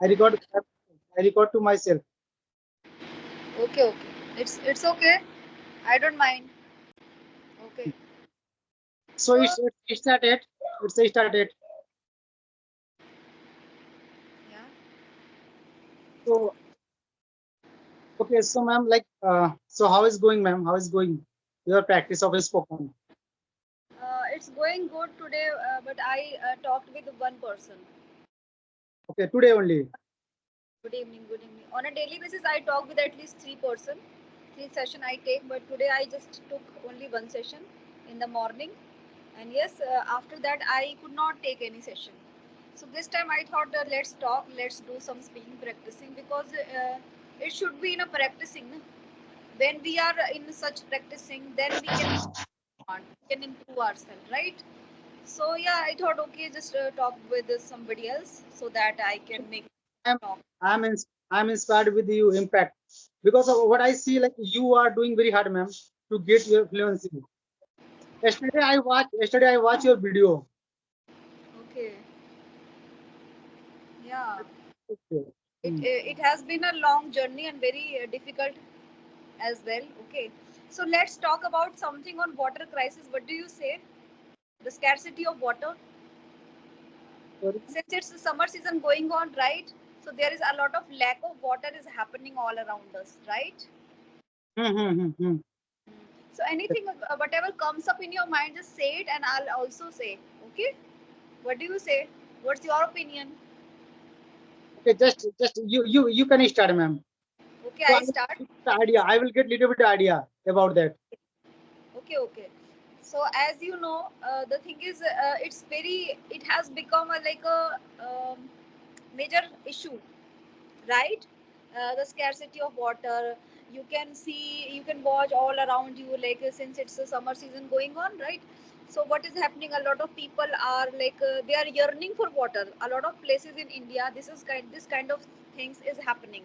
I record. I record to myself. Okay, okay. It's okay. I don't mind. Okay. So So it's started. It's started. yeah, So okay. So ma'am, like, so how is going, ma'am? How is going your practice of spoken? it's going good today. But I talked with one person. Okay, today only. Good evening. Good evening. On a daily basis, I talk with at least three-person. Three session I take, but today I just took only one session in the morning. And yes, after that I could not take any session. So this time I thought that let's talk, let's do some speaking practicing because it should be in a practicing. No? When we are in such practicing, then we can improve ourselves, right? So yeah, I thought okay, just talk with somebody else so that I can make I'm talk. I'm inspired with you impact because of what I see. Like you are doing very hard, ma'am, to get your fluency. Yesterday I watched your video. Okay, yeah. Okay. Hmm. It has been a long journey and very difficult as well. Okay, so let's talk about something on water crisis. What do you say? The scarcity of water. Sorry. Since it's the summer season going on, right? So there is a lot of lack of water is happening all around us, right? Hmm, hmm, hmm, hmm. So anything, whatever comes up in your mind, just say it, and I'll also say. Okay, what do you say? What's your opinion? Okay, just you can start, ma'am. Okay, So I I will start. get the idea. I will get little bit idea about that. Okay, okay. So as you know, the thing is, it's very. It has become a, like a major issue, right? The scarcity of water. You can see, you can watch all around you, like since it's a summer season going on, right? So what is happening? A lot of people are like they are yearning for water. A lot of places in India, this kind of things is happening.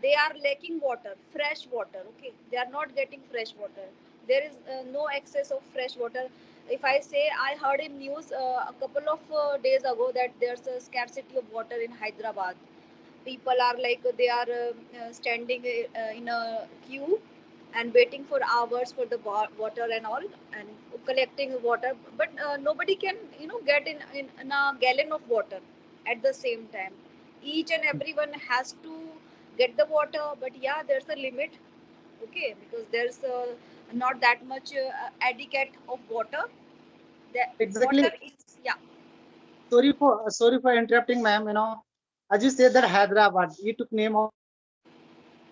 They are lacking water, fresh water. Okay, they are not getting fresh water. There is no excess of fresh water. If I say, I heard in news a couple of days ago that there's a scarcity of water in Hyderabad. People are like they are standing in a queue and waiting for hours for the water and all, and collecting water, but nobody can get in a gallon of water at the same time. Each and everyone has to get the water, but yeah, there's a limit. Okay, because there's not that much adequate of water. The Exactly. water is, yeah. Sorry for interrupting, ma'am. As you said that Hyderabad, you took name of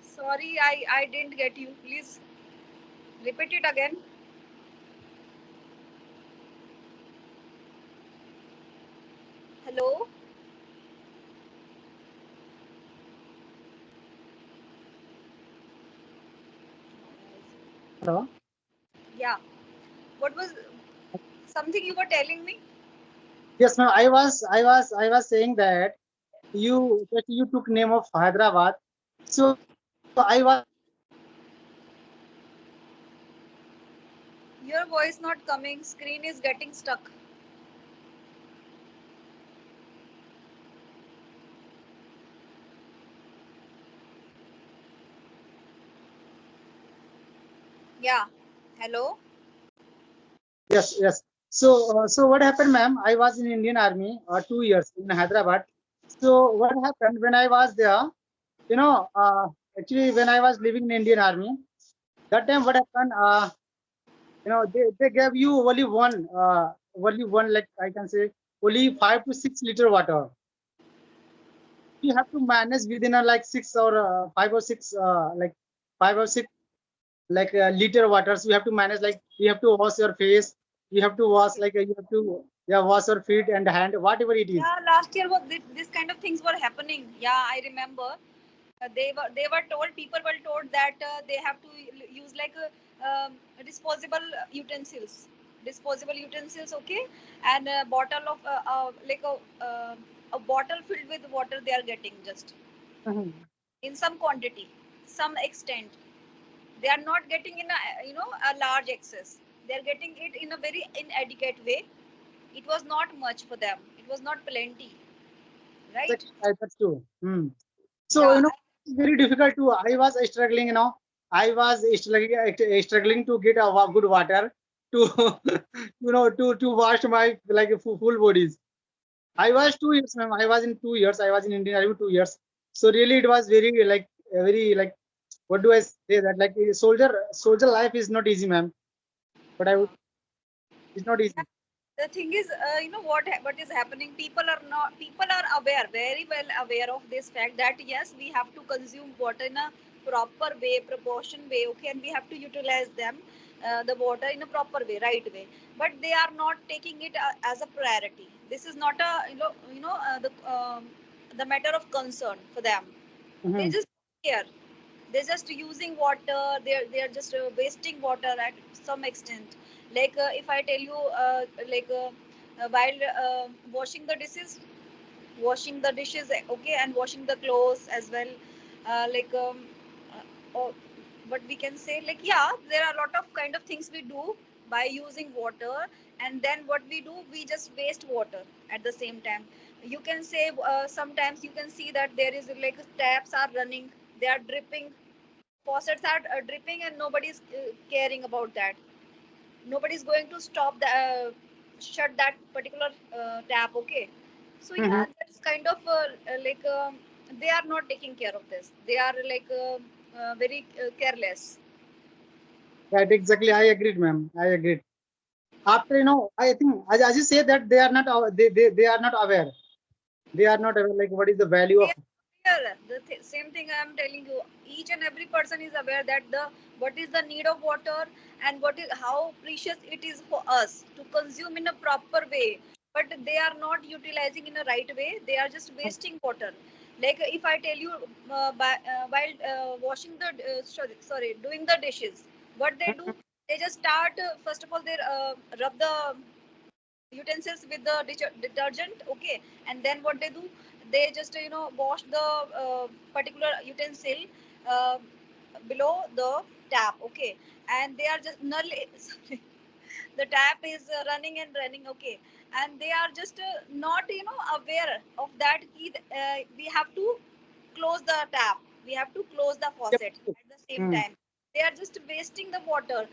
Sorry, I didn't get you. Please repeat it again. Hello. Hello. Yeah. What was something you were telling me? Yes, ma'am. I was saying that you took name of Hyderabad. So Your voice not coming. Screen is getting stuck. Yeah. Hello. yes, yes. So what happened, ma'am? I was in Indian Army 2 years in Hyderabad. So what happened when I was there? You know, actually, when I was living in Indian Army, that time what happened? They gave you only one, like I can say, only 5 to 6 liter water. You have to manage within a like 6 or 5 or 6, like 5 or 6 like liter waters. You have to manage, like you have to wash your face. You have to wash, like you have to, yeah, wash your feet and hand, whatever it is. Yeah, last year was this kind of things were happening. Yeah, I remember. They were told, people were told that they have to use like disposable utensils, okay, and a bottle of like a bottle filled with water they are getting just Mhm. in some quantity, some extent. They are not getting in a a large excess. They are getting it in a very inadequate way. It was not much for them. It was not plenty, right? Exactly, that's true. Hmm. So, Yeah, it's very difficult to. I was struggling, I was struggling to get a good water to, to wash my like full bodies. I was 2 years, ma'am. I was in 2 years. I was in Indian Army 2 years. So really, it was very like very like what do I say that like soldier life is not easy, ma'am. But I would, uh, it's not yeah. easy. The thing is, what is happening. People are aware, very well aware of this fact that yes, we have to consume water in a proper way, proportion way. Okay, and we have to utilize them, the water in a proper way, right way. But they are not taking it as a priority. This is not a the matter of concern for them. They Hmm. just care. They're just using water. They're just wasting water at some extent. Like if I tell you, while washing the dishes, okay, and washing the clothes as well, like or what we can say, like, yeah, there are a lot of kind of things we do by using water. And then what we do, we just waste water at the same time. You can say, sometimes you can see that there is like taps are running, they are dripping, faucets are dripping, and nobody's caring about that. Nobody's going to stop the shut that particular tap. Okay, so Hmm. yeah, that's kind of they are not taking care of this. They are like very careless. Right, exactly. I agreed, ma'am. I agreed. After I think as you say that they are not they are not aware. They are not aware like what is the value They of. are aware. Same thing I am telling you. Each and every person is aware that the what is the need of water, and what is how precious it is for us to consume in a proper way. But they are not utilizing in a right way. They are just wasting water. Like if I tell you, while washing the doing the dishes, what they do, they just start first of all they rub the utensils with the detergent. Okay, and then what they do, they just wash the particular utensil uh, below the tap. Okay, and they are just null sorry, the tap is running and running. Okay, and they are just not aware of that we have to close the tap, we have to close the Yep. faucet at the same Hmm. time. They are just wasting the water.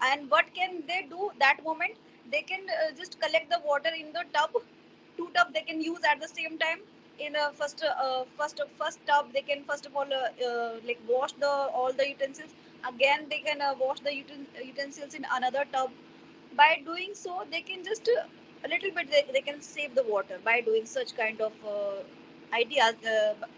And what can they do that moment? They can just collect the water in the tub. Two tub they can use at the same time. In a first tub, they can first of all like wash the all the utensils. Again they can wash the utensils in another tub. By doing so, they can just a little bit they can save the water by doing such kind of ideas.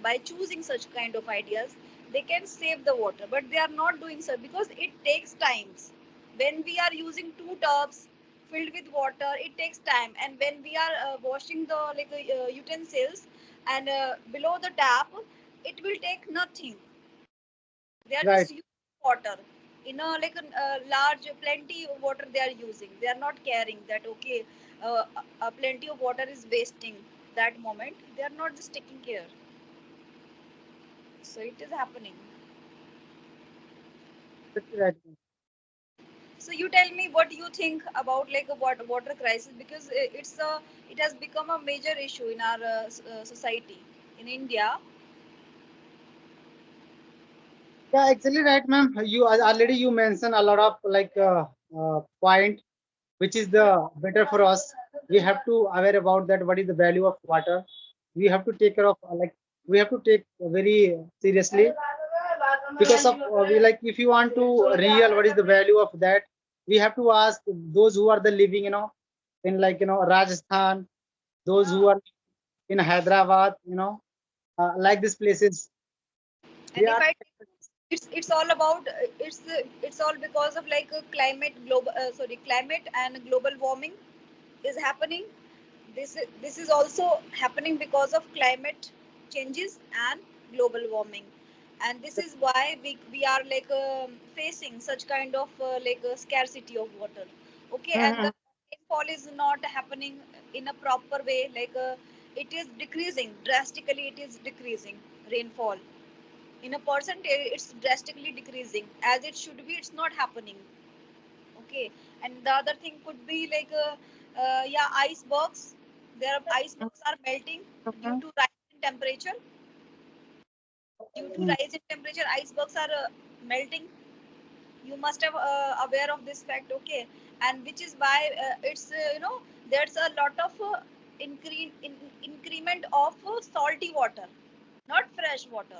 By choosing such kind of ideas, they can save the water. But they are not doing so because it takes times. When we are using two tubs filled with water, it takes time. And when we are washing the utensils and below the tap, it will take nothing. They are Right. just using water in a like a large plenty of water they are using. They are not caring that okay, plenty of water is wasting that moment. They are not just taking care. So it is happening. That's right. So you tell me what you think about like a water crisis, because it has become a major issue in our society in India. Yeah, exactly right, ma'am. Already you mentioned a lot of like point which is the better for us. We have to aware about that what is the value of water. We have to take care of like we have to take very seriously because of we like if you want to real what is the value of that, we have to ask those who are the living in like Rajasthan, those who Yeah. are in Hyderabad, like these places. They And if are. I it's all about it's all because of like climate and global warming is happening. This is also happening because of climate changes and global warming. And this is why we are like facing such kind of scarcity of water. Okay, and Mhm. the rainfall is not happening in a proper way. Like it is decreasing drastically. It is decreasing rainfall in a percentage. It's drastically decreasing as it should be. It's not happening. Okay, and the other thing could be like yeah, icebergs. There are icebergs are melting due Mhm. to temperature. Due to Mm. rise in temperature, icebergs are melting. You must have aware of this fact, okay? And which is why it's there's a lot of increment of salty water, not fresh water.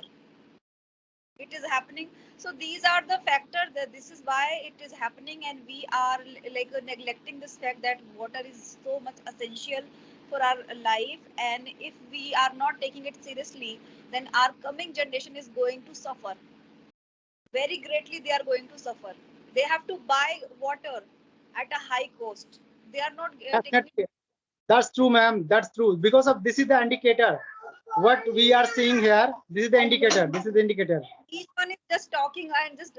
It is happening. So these are the factors that this is why it is happening, and we are like neglecting this fact that water is so much essential for our life. And if we are not taking it seriously, then our coming generation is going to suffer very greatly. They are going to suffer. They have to buy water at a high cost. They are not taking it. Definitely. That's true, ma'am. That's true. Because of this is the indicator. What we are seeing here, this is the indicator. This is the indicator. Each one is just talking and just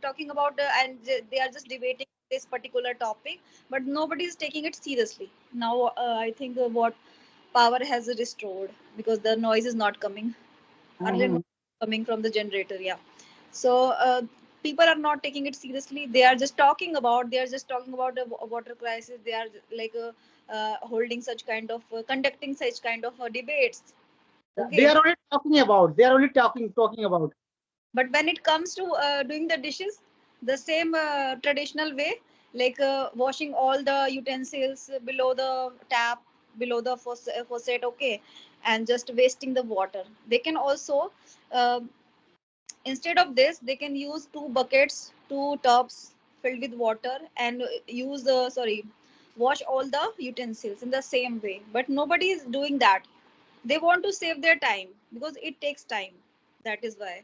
talking about they are just debating this particular topic, but nobody is taking it seriously. Now I think what power has restored because the noise is not coming. Earlier Mhm. was coming from the generator, yeah. So people are not taking it seriously. They are just talking about, they are just talking about the water crisis. They are like holding such kind of conducting such kind of debates, They okay. are only talking about. They are only talking about. But when it comes to doing the dishes, the same traditional way, like washing all the utensils below the tap, below the faucet, okay, and just wasting the water. They can also, uh, instead of this, they can use two buckets, two tubs filled with water, and use the sorry, wash all the utensils in the same way. But nobody is doing that. They want to save their time because it takes time. That is why.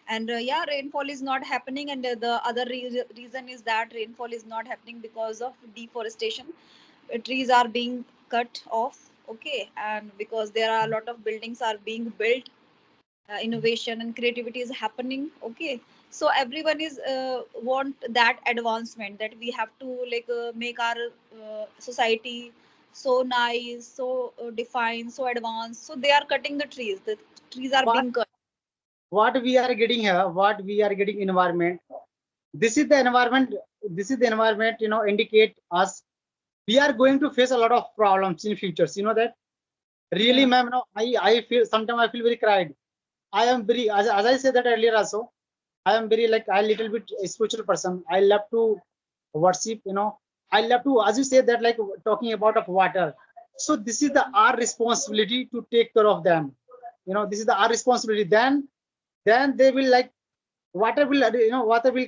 And yeah, rainfall is not happening, and the other reason is that rainfall is not happening because of deforestation. Trees are being cut off, okay, and because there are a lot of buildings are being built, innovation and creativity is happening, okay. So everyone is want that advancement, that we have to like make our society so nice, so defined, so advanced. So they are cutting the trees. The trees are What being cut. what we are getting here, what we are getting environment. This is the environment. This is the environment. Indicate us. We are going to face a lot of problems in futures. You know that. Really, Yeah. ma'am. No, I feel sometimes I feel very cried. I am very as I said that earlier also. I am very like I little bit a spiritual person. I love to worship. I love to, as you said that, like talking about of water. So this is the our responsibility to take care of them. This is the our responsibility. Then they will like water will water will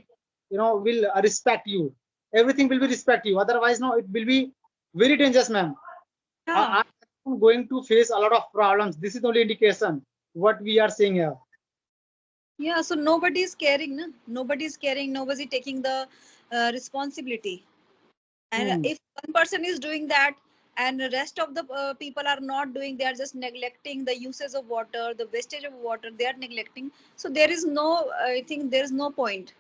will respect you. Everything will be respect you. Otherwise, no, it will be very dangerous, ma'am. Yeah. I'm going to face a lot of problems. This is the only indication what we are seeing here. Yeah, so nobody is caring, no? Nobody is caring, nobody taking the responsibility. And Hmm. if one person is doing that and the rest of the people are not doing, they are just neglecting the usage of water, the wastage of water, they are neglecting. So there is no, I think there is no point.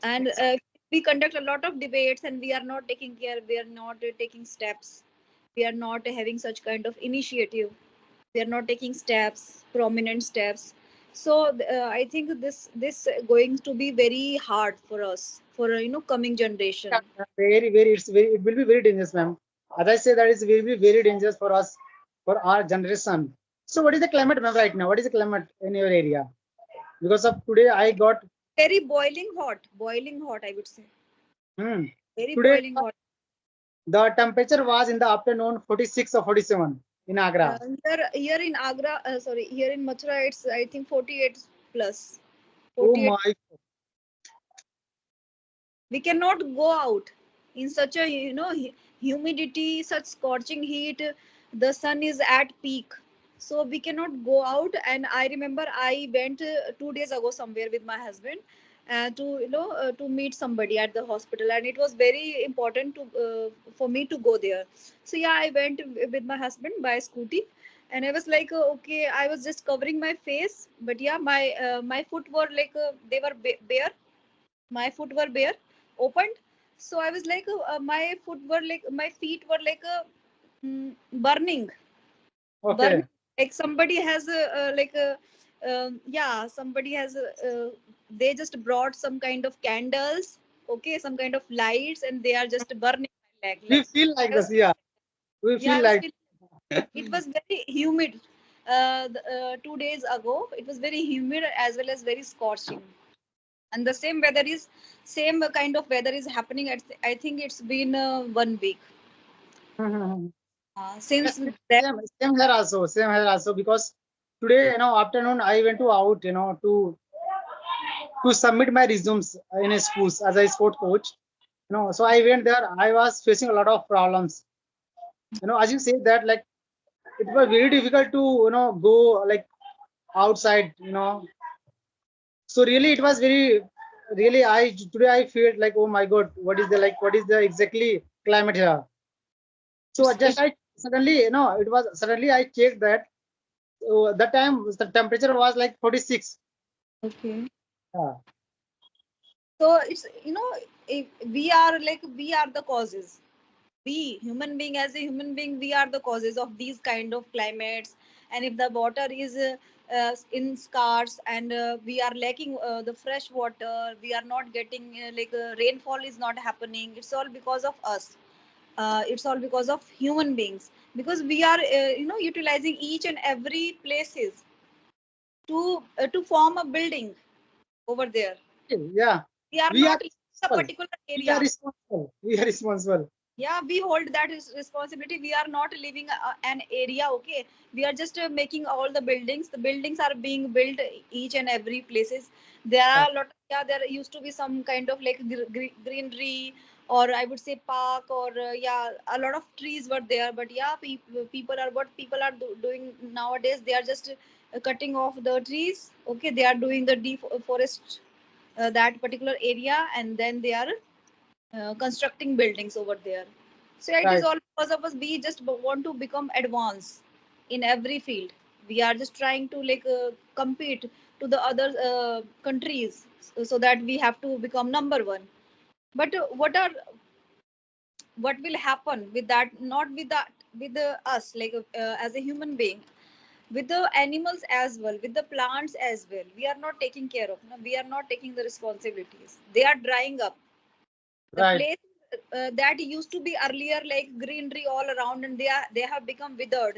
And we conduct a lot of debates and we are not taking care, we are not taking steps, we are not having such kind of initiative, we are not taking steps, prominent steps. So I think this going to be very hard for us, for coming Yeah, generation. very, it will be very dangerous, ma'am. As I say, that is will be very dangerous for us, for our generation. So, what is the climate, ma'am, right now? What is the climate in your area? Because of today, I got Very boiling hot, I would say. hmm, Very today boiling hot. the temperature was in the afternoon 46 or 47 in Agra. Here in Agra, sorry, here in Mathura, it's I think 48 plus. Oh 48. my, We cannot go out in such a humidity, such scorching heat. The sun is at peak, so we cannot go out. And I remember I went 2 days ago somewhere with my husband to to meet somebody at the hospital, and it was very important to for me to go there. So yeah, I went with my husband by scooty, and I was like okay, I was just covering my face, but yeah, my foot were like they were bare. My foot were bare, opened. So I was like my foot were like, my feet were like burning, burning, okay, like somebody has like yeah, somebody has they just brought some kind of candles, okay, some kind of lights, and they are just burning my leg. we Like feel like I was, this, yeah. We yeah, feel I was like feeling it was very humid. 2 days ago it was very humid as well as very scorching, and the same weather is same kind of weather is happening at, I think it's been 1 week Mhm. since Yes, that. same here also, same here also. Because today, afternoon, I went to out, to submit my resumes in a schools as a sport coach. So I went there. I was facing a lot of problems. As you say that, like, it was very difficult to go like outside. So really, it was very really. I today I feel like, oh my God, what is the exactly climate here? So It's just I suddenly, it was suddenly I checked that that time the temperature was like 46. okay. Yeah, So it's, if we are the causes. We human being, as a human being, we are the causes of these kind of climates. And if the water is in scarce, and we are lacking the fresh water, we are not getting rainfall is not happening, it's all because of us. It's all because of human beings, because we are utilizing each and every places to form a building over there. yeah. We are We are not in a responsible. particular We are area. responsible. We are responsible. Yeah, we hold that is responsibility. We are not leaving an area. Okay, we are just making all the buildings are being built each and every places. There Yeah, are a lot, yeah, there used to be some kind of like greenery, or I would say park, or yeah, a lot of trees were there. But yeah, people are, what people are doing nowadays, they are just cutting off the trees. Okay, they are doing the deforest that particular area, and then they are constructing buildings over there. So it is right. all because of us. We just want to become advanced in every field. We are just trying to compete to the other countries, so that we have to become number one. But what will happen with that? Not with that, with us, as a human being, with the animals as well, with the plants as well. We are not taking care of. No, we are not taking the responsibilities. They are drying up. The Right. place that used to be earlier like greenery all around, and they have become withered.